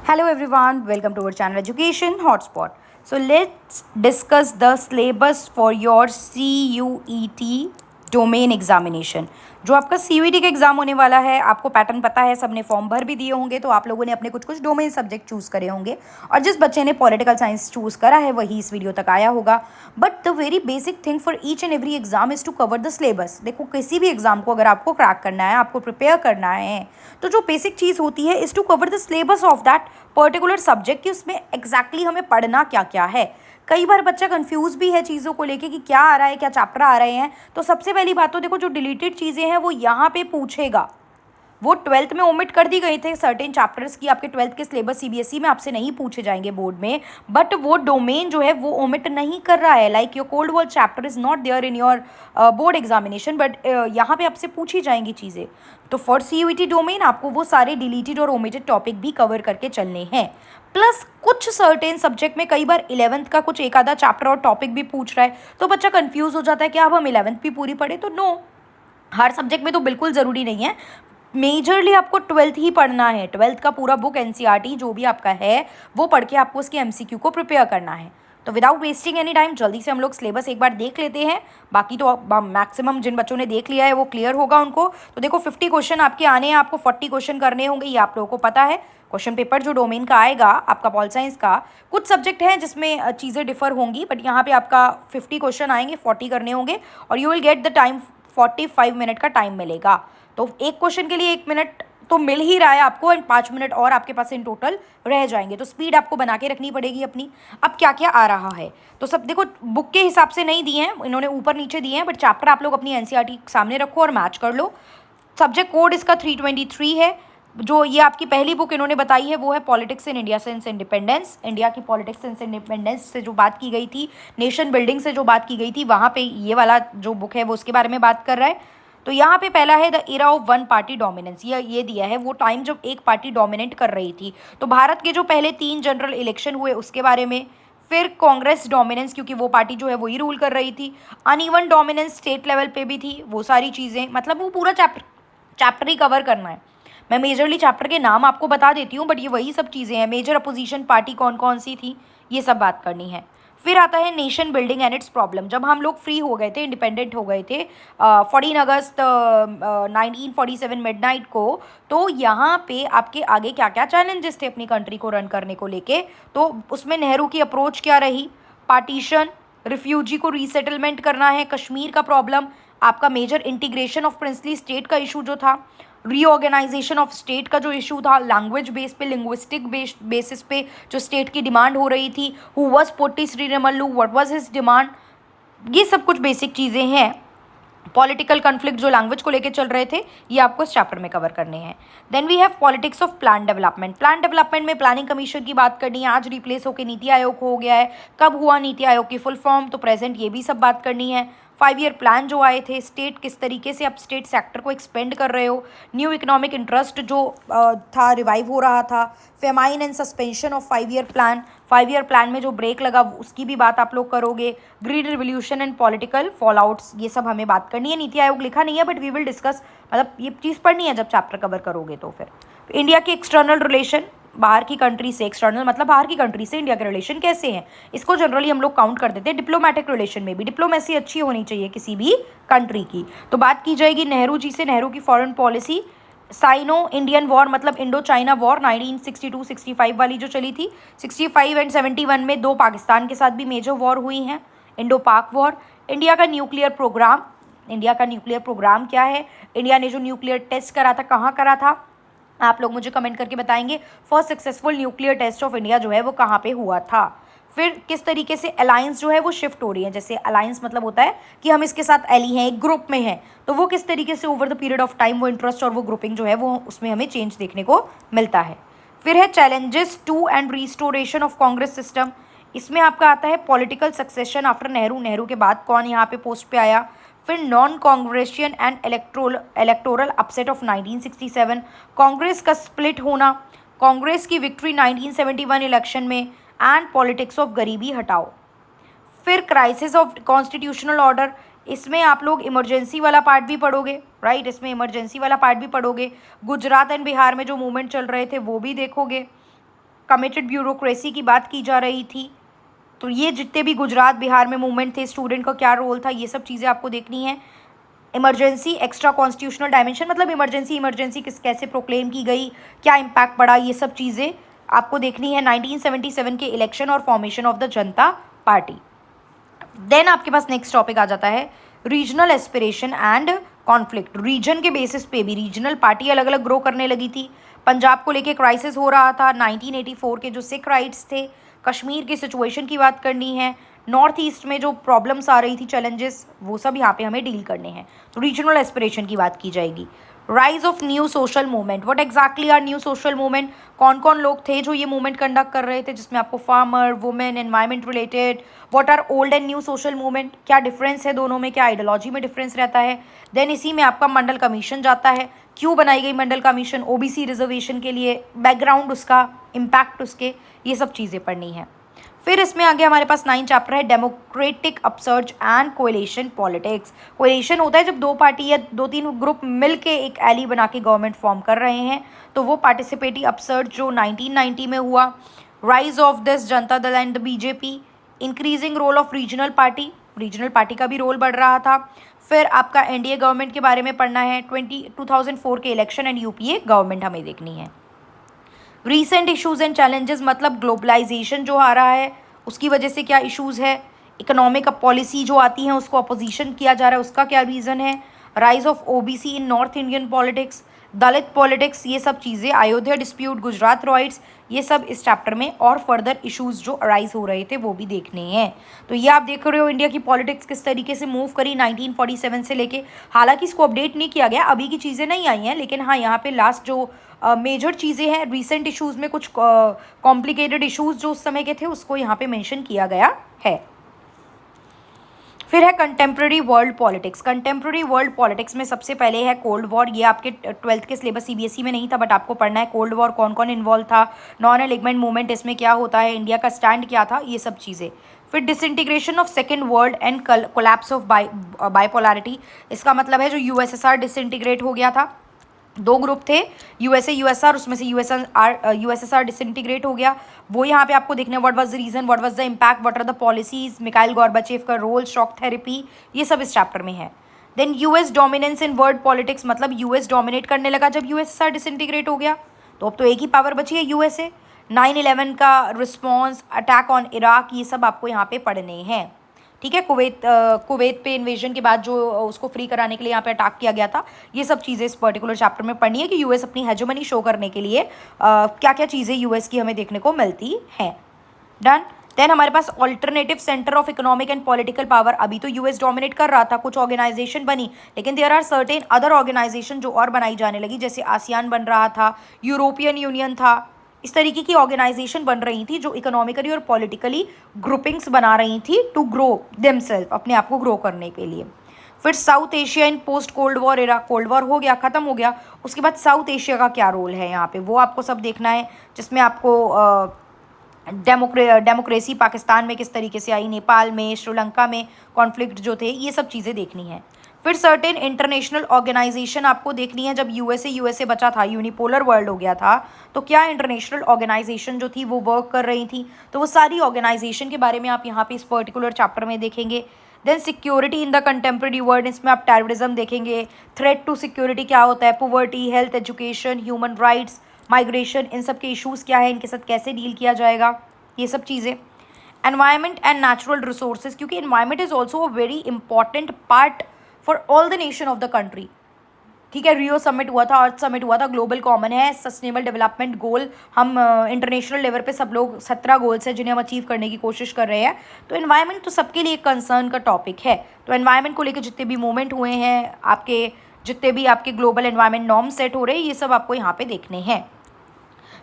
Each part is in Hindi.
Hello everyone, welcome to our channel Education Hotspot. So let's discuss the syllabus for your CUET domain examination. जो आपका CUET का एग्जाम होने वाला है, आपको पैटर्न पता है, सबने फॉर्म भर भी दिए होंगे, तो आप लोगों ने अपने कुछ कुछ डोमेन सब्जेक्ट चूज़ करे होंगे और जिस बच्चे ने पॉलिटिकल साइंस चूज़ करा है वही इस वीडियो तक आया होगा। But the very basic thing for each and every exam is to cover the syllabus. देखो, किसी भी एग्जाम को अगर आपको क्रैक करना है, आपको प्रिपेयर करना है, तो जो बेसिक चीज़ होती है is to cover the syllabus of that particular subject कि उसमें एग्जैक्टली हमें पढ़ना क्या क्या है। कई बार बच्चा कंफ्यूज भी है चीज़ों को लेके कि क्या आ रहा है, क्या चैप्टर आ रहे हैं। तो सबसे पहली बात तो देखो, जो डिलीटेड चीज़ें हैं वो यहाँ पे पूछेगा। वो 12th में ओमिट कर दी गई थे सर्टेन चैप्टर्स की, आपके 12th के सिलेबस CBSE में आपसे नहीं पूछे जाएंगे बोर्ड में, बट वो डोमेन जो है वो ओमिट नहीं कर रहा है। Like your cold war chapter is not there in your board examination, but यहाँ पे आपसे पूछी जाएंगी चीज़ें। तो फॉर CUET डोमेन आपको वो सारे डिलीटेड और ओमिटेड टॉपिक भी कवर करके चलने हैं। प्लस कुछ सर्टेन सब्जेक्ट में कई बार 11th का कुछ एक आधा चैप्टर और टॉपिक भी पूछ रहा है, तो बच्चा कंफ्यूज हो जाता है कि अब हम 11th भी पूरी पढ़े। तो नो, हर सब्जेक्ट में तो बिल्कुल ज़रूरी नहीं है। मेजरली आपको 12th ही पढ़ना है। 12th का पूरा बुक NCERT जो भी आपका है वो पढ़ के आपको उसके MCQ को प्रिपेयर करना है। तो विदाउट वेस्टिंग एनी टाइम जल्दी से हम लोग सिलेबस एक बार देख लेते हैं। बाकी तो मैक्सिमम जिन बच्चों ने देख लिया है वो क्लियर होगा उनको। तो देखो, 50 क्वेश्चन आपके आने हैं, आपको 40 क्वेश्चन करने होंगे, ये आप लोगों को पता है। क्वेश्चन पेपर जो डोमेन का आएगा आपका पॉल साइंस का, कुछ सब्जेक्ट हैं जिसमें चीज़ें डिफर होंगी, बट यहाँ पे आपका 50 क्वेश्चन आएंगे, 40 करने होंगे और you will get the time, 45 minute का टाइम मिलेगा। तो एक क्वेश्चन के लिए 1 मिनट तो मिल ही रहा है आपको, एंड 5 मिनट और आपके पास इन टोटल रह जाएंगे। तो स्पीड आपको बना के रखनी पड़ेगी अपनी। अब क्या क्या आ रहा है तो सब देखो, बुक के हिसाब से नहीं दिए हैं इन्होंने, ऊपर नीचे दिए हैं, बट चैप्टर आप लोग अपनी NCERT सामने रखो और मैच कर लो। सब्जेक्ट कोड इसका 323 है। जो ये आपकी पहली बुक इन्होंने बताई है वो है politics in India since independence. India की पॉलिटिक्स सिंस इंडिपेंडेंस से जो बात की गई थी, नेशन बिल्डिंग से जो बात की गई थी, वहाँ पे ये वाला जो बुक है वो उसके बारे में बात कर रहा है। तो यहाँ पे पहला है the era of one party dominance. ये दिया है वो टाइम जब एक पार्टी डोमिनेट कर रही थी। तो भारत के जो पहले 3 जनरल इलेक्शन हुए उसके बारे में। फिर कांग्रेस डोमिनेंस, क्योंकि वो पार्टी जो है वही रूल कर रही थी। अनइवन डोमिनेंस स्टेट लेवल पे भी थी, वो सारी चीज़ें, मतलब वो पूरा चैप्टर ही कवर करना है। मैं मेजरली चैप्टर के नाम आपको बता देती हूँ, बट ये वही सब चीज़ें हैं। मेजर अपोजिशन पार्टी कौन कौन सी थी, ये सब बात करनी है। फिर आता है nation building and it's problem. जब हम लोग फ्री हो गए थे, इंडिपेंडेंट हो गए थे 14 अगस्त 1947 मिडनाइट को, तो यहाँ पे आपके आगे क्या क्या चैलेंजेस थे अपनी कंट्री को रन करने को लेके। तो उसमें नेहरू की अप्रोच क्या रही, पार्टीशन, रिफ्यूजी को रीसेटलमेंट करना है, कश्मीर का प्रॉब्लम, आपका major integration of princely state का इशू जो था, रीऑर्गेनाइजेशन ऑफ स्टेट का जो इशू था, लैंग्वेज बेस पे, लिंग्विस्टिक बेसिस पे जो स्टेट की डिमांड हो रही थी, who was Potti Sriramulu, what was his demand, ये सब कुछ बेसिक चीज़ें हैं। पॉलिटिकल कन्फ्लिक्ट जो लैंग्वेज को लेके चल रहे थे, ये आपको इस चैप्टर में कवर करने हैं। Then we have politics of plan development. Plan development में प्लानिंग कमीशन की बात करनी है, आज रिप्लेस होकर नीति आयोग हो गया है। कब हुआ नीति आयोग की फुल फॉर्म, तो प्रेजेंट, ये भी सब बात करनी है। 5 ईयर प्लान जो आए थे, स्टेट किस तरीके से आप स्टेट सेक्टर को एक्सपेंड कर रहे हो, न्यू इकोनॉमिक इंटरेस्ट जो था रिवाइव हो रहा था, famine and suspension of 5 year plan, 5 year plan में जो ब्रेक लगा उसकी भी बात आप लोग करोगे। ग्रीन रिवोल्यूशन एंड पॉलिटिकल फॉलआउट्स, ये सब हमें बात करनी है। नीति आयोग लिखा नहीं है, बट वी विल डिस्कस, मतलब ये चीज़ पढ़नी है जब चैप्टर कवर करोगे। तो फिर इंडिया की एक्सटर्नल रिलेशन, बाहर की कंट्री से, एक्सटर्नल मतलब बाहर की कंट्री से इंडिया के रिलेशन कैसे हैं, इसको जनरली हम लोग काउंट कर देते हैं। डिप्लोमेटिक रिलेशन में भी डिप्लोमेसी अच्छी होनी चाहिए किसी भी कंट्री की। तो बात की जाएगी नेहरू जी से, नेहरू की foreign policy. Sino Indian war, मतलब इंडो चाइना वॉर 1962-65 वाली जो चली थी। 65 एंड 71 में 2 पाकिस्तान के साथ भी मेजर वॉर हुई हैं, इंडो पाक वॉर। इंडिया का न्यूक्लियर प्रोग्राम, इंडिया का न्यूक्लियर प्रोग्राम क्या है, इंडिया ने जो न्यूक्लियर टेस्ट करा था कहाँ करा था, आप लोग मुझे कमेंट करके बताएंगे। First successful nuclear test of India जो है वो कहाँ पे हुआ था। फिर किस तरीके से अलायंस जो है वो शिफ्ट हो रही है, जैसे अलायंस मतलब होता है कि हम इसके साथ एली हैं, एक ग्रुप में हैं, तो वो किस तरीके से over the period of time वो इंटरेस्ट और वो ग्रुपिंग जो है वो उसमें हमें चेंज देखने को मिलता है। फिर है challenges to and restoration of Congress system. इसमें आपका आता है political succession after Nehru, Nehru के बाद कौन यहाँ पे पोस्ट पे आया। फिर non Congressian and electoral upset of 1967, Congress का स्प्लिट होना, कांग्रेस की विक्ट्री 1971 इलेक्शन में, एंड पॉलिटिक्स ऑफ गरीबी हटाओ। फिर क्राइसिस ऑफ कॉन्स्टिट्यूशनल ऑर्डर, इसमें आप लोग इमरजेंसी वाला पार्ट भी पढ़ोगे, राइट, इसमें इमरजेंसी वाला पार्ट भी पढ़ोगे। गुजरात एंड बिहार में जो मूवमेंट चल रहे थे वो भी देखोगे। कमिटेड ब्यूरोक्रेसी की बात की जा रही थी। तो ये जितने भी गुजरात बिहार में मूवमेंट थे, स्टूडेंट का क्या रोल था, ये सब चीज़ें आपको देखनी है। इमरजेंसी एक्स्ट्रा कॉन्स्टिट्यूशनल डायमेंशन मतलब इमरजेंसी कैसे प्रोक्लेम की गई, क्या इम्पैक्ट पड़ा, ये सब चीज़ें आपको देखनी है। 1977 के इलेक्शन और formation of the Janata Party. Then आपके पास नेक्स्ट टॉपिक आ जाता है regional aspiration and conflict. Region के बेसिस पे भी रीजनल पार्टी अलग अलग ग्रो करने लगी थी। पंजाब को लेके क्राइसिस हो रहा था। 1984 के जो सिख राइट्स थे, कश्मीर की सिचुएशन की बात करनी है, नॉर्थ ईस्ट में जो प्रॉब्लम्स आ रही थी, चैलेंजेस, वो सब यहाँ पे हमें डील करने हैं। तो रीजनल एस्पिरेशन की बात की जाएगी। Rise of new social movement, what exactly are new social movement, कौन कौन लोग थे जो ये मूवमेंट कंडक्ट कर रहे थे, जिसमें आपको farmer, women, environment related, what are old and new social movement, क्या डिफरेंस है दोनों में, क्या आइडियोलॉजी में डिफरेंस रहता है। देन इसी में आपका मंडल कमीशन जाता है, क्यों बनाई गई मंडल कमीशन, ओबीसी रिजर्वेशन के लिए, बैकग्राउंड उसका, इम्पैक्ट उसके, ये सब चीज़ें पढ़नी है। फिर इसमें आगे हमारे पास 9 चैप्टर है democratic upsurge and coalition politics. Coalition होता है जब दो पार्टी या 2-3 ग्रुप मिलके एक एली बना के गवर्नमेंट फॉर्म कर रहे हैं, तो वो पार्टिसिपेटिव अपसर्ज जो 1990 में हुआ। Rise of this Janata Dal and the BJP, increasing role of regional party का भी रोल बढ़ रहा था। फिर आपका एनडीए गवर्नमेंट के बारे में पढ़ना है। 2004 के इलेक्शन एंड यूपीए गवर्नमेंट हमें देखनी है। रीसेंट इश्यूज एंड चैलेंजेस मतलब ग्लोबलाइजेशन जो आ रहा है उसकी वजह से क्या इश्यूज़ है, इकोनॉमिक पॉलिसी जो आती है उसको अपोजिशन किया जा रहा है उसका क्या रीज़न है, rise of OBC in north Indian politics, Dalit politics, ये सब चीज़ें, अयोध्या डिस्प्यूट, गुजरात राइट्स, ये सब इस चैप्टर में और फर्दर इश्यूज जो अराइज हो रहे थे वो भी देखने हैं। तो ये आप देख रहे हो इंडिया की पॉलिटिक्स किस तरीके से मूव करी 1947 से लेके। हालांकि इसको अपडेट नहीं किया गया, अभी की चीज़ें नहीं आई हैं, लेकिन हाँ यहाँ पे लास्ट जो मेजर चीज़ें हैं रिसेंट इश्यूज़ में कुछ कॉम्प्लिकेटेड इश्यूज़ जो उस समय के थे उसको यहाँ पे मेंशन किया गया है। फिर है contemporary world politics. Contemporary world politics में सबसे पहले है कोल्ड वॉर। ये आपके 12th के सिलेबस सीबीएसई में नहीं था, बट आपको पढ़ना है कोल्ड वॉर, कौन कौन इन्वॉल्व था, नॉन एलिगमेंट मूवमेंट इसमें क्या होता है, इंडिया का स्टैंड क्या था, ये सब चीज़ें। फिर disintegration of second world and collapse of bipolarity. इसका मतलब है जो यूएसएसआर डिसइंटीग्रेट हो गया था, 2 ग्रुप थे यूएसए यूएसआर, उसमें से यूएसएसआर डिसइंटीग्रेट हो गया, वो यहाँ पे आपको देखना है। What was the reason, what was the impact, what are the policies, Mikhail Gorbachev का रोल, शॉक थेरेपी, ये सब इस चैप्टर में है। Then US dominance in world politics मतलब यूएस डोमिनेट करने लगा जब यूएसएसआर डिसइंटीग्रेट हो गया, तो अब तो एक ही पावर बची है यूएसए। 9/11 का रिस्पॉन्स, अटैक ऑन इराक, ये सब आपको यहाँ पे पढ़ने हैं। ठीक है, कुवैत पे इन्वेजन के बाद जो उसको फ्री कराने के लिए यहाँ पे अटैक किया गया था, ये सब चीज़ें इस पर्टिकुलर चैप्टर में पढ़नी है कि यूएस अपनी हेजेमनी शो करने के लिए क्या क्या चीज़ें यूएस की हमें देखने को मिलती हैं। डन। देन हमारे पास alternative centre of economic and political power. अभी तो यूएस डोमिनेट कर रहा था, कुछ ऑर्गेनाइजेशन बनी, लेकिन there are certain other organization जो और बनाई जाने लगी, जैसे आसियान बन रहा था, यूरोपियन यूनियन था, इस तरीके की ऑर्गेनाइजेशन बन रही थी जो इकोनॉमिकली और पॉलिटिकली ग्रुपिंग्स बना रही थी टू ग्रो देमसेल्फ, अपने आप को ग्रो करने के लिए। फिर South Asia in post cold war era, cold war हो गया, ख़त्म हो गया, उसके बाद साउथ एशिया का क्या रोल है यहाँ पे वो आपको सब देखना है, जिसमें आपको डेमोक्रेसी पाकिस्तान में किस तरीके से आई, नेपाल में, श्रीलंका में कॉन्फ्लिक्ट जो थे, ये सब चीज़ें देखनी है। फिर सर्टेन इंटरनेशनल ऑर्गेनाइजेशन आपको देखनी है। जब यूएसए बचा था, यूनिपोलर वर्ल्ड हो गया था, तो क्या इंटरनेशनल ऑर्गेनाइजेशन जो थी वो वर्क कर रही थी, तो वो सारी ऑर्गेनाइजेशन के बारे में आप यहाँ पे इस पर्टिकुलर चैप्टर में देखेंगे। Then security in the contemporary world, इसमें आप टेररिज्म देखेंगे, थ्रेट टू सिक्योरिटी क्या होता है, poverty, health, education, human rights, migration, इन सब के इशूज़ क्या है, इनके साथ कैसे डील किया जाएगा, ये सब चीज़ें। एनवायरमेंट एंड नेचुरल रिसोर्सेज, क्योंकि environment is also a very important part for all the nation of the country. ठीक है, रियो समिट हुआ था, अर्थ समिट हुआ था, ग्लोबल कॉमन है, सस्टेनेबल डेवलपमेंट गोल, हम इंटरनेशनल लेवल पे सब लोग 17 गोल्स हैं जिन्हें हम अचीव करने की कोशिश कर रहे हैं, तो एनवायरनमेंट तो सबके लिए एक कंसर्न का टॉपिक है। तो एनवायरनमेंट को लेकर जितने भी मूवमेंट हुए हैं, आपके जितने भी आपके ग्लोबल एनवायरनमेंट नॉर्म सेट हो रहे हैं, ये सब आपको यहाँ पे देखने हैं।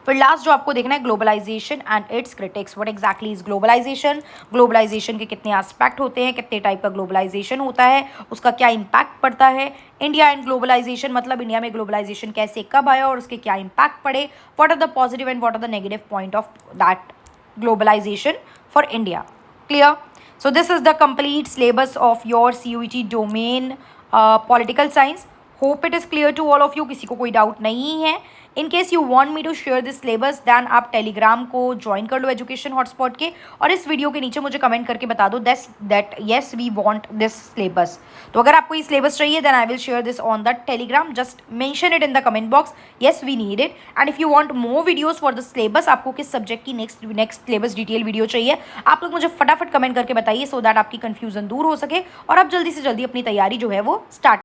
फिर लास्ट जो आपको देखना है globalization and its critics. What exactly is globalization, globalization के कितने एस्पेक्ट होते हैं, कितने टाइप का ग्लोबलाइजेशन होता है, उसका क्या इम्पैक्ट पड़ता है, इंडिया एंड ग्लोबलाइजेशन मतलब इंडिया में ग्लोबलाइजेशन कैसे कब आया और उसके क्या इम्पैक्ट पड़े, what are the positive and what are the negative point of that globalization for India. Clear? So this is the complete syllabus of your CUET domain political science. Hope it is clear to all of you, किसी को कोई डाउट नहीं है। In case you want me to share this syllabus then आप टेलीग्राम को ज्वाइन कर लो एजुकेशन हॉटस्पॉट के, और इस वीडियो के नीचे मुझे कमेंट करके बता दो that yes we want this syllabus. तो अगर आपको ये सिलेबस चाहिए then I will share this on the Telegram, just mention it in the comment box, yes we need it. And if you want more videos for the syllabus, आपको किस सब्जेक्ट की नेक्स्ट सिलेबस डिटेल वीडियो चाहिए, आप लोग मुझे फटाफट कमेंट करके बताइए सो दैट आपकी कंफ्यूजन दूर हो सके और आप जल्दी से जल्दी अपनी तैयारी जो है वो स्टार्ट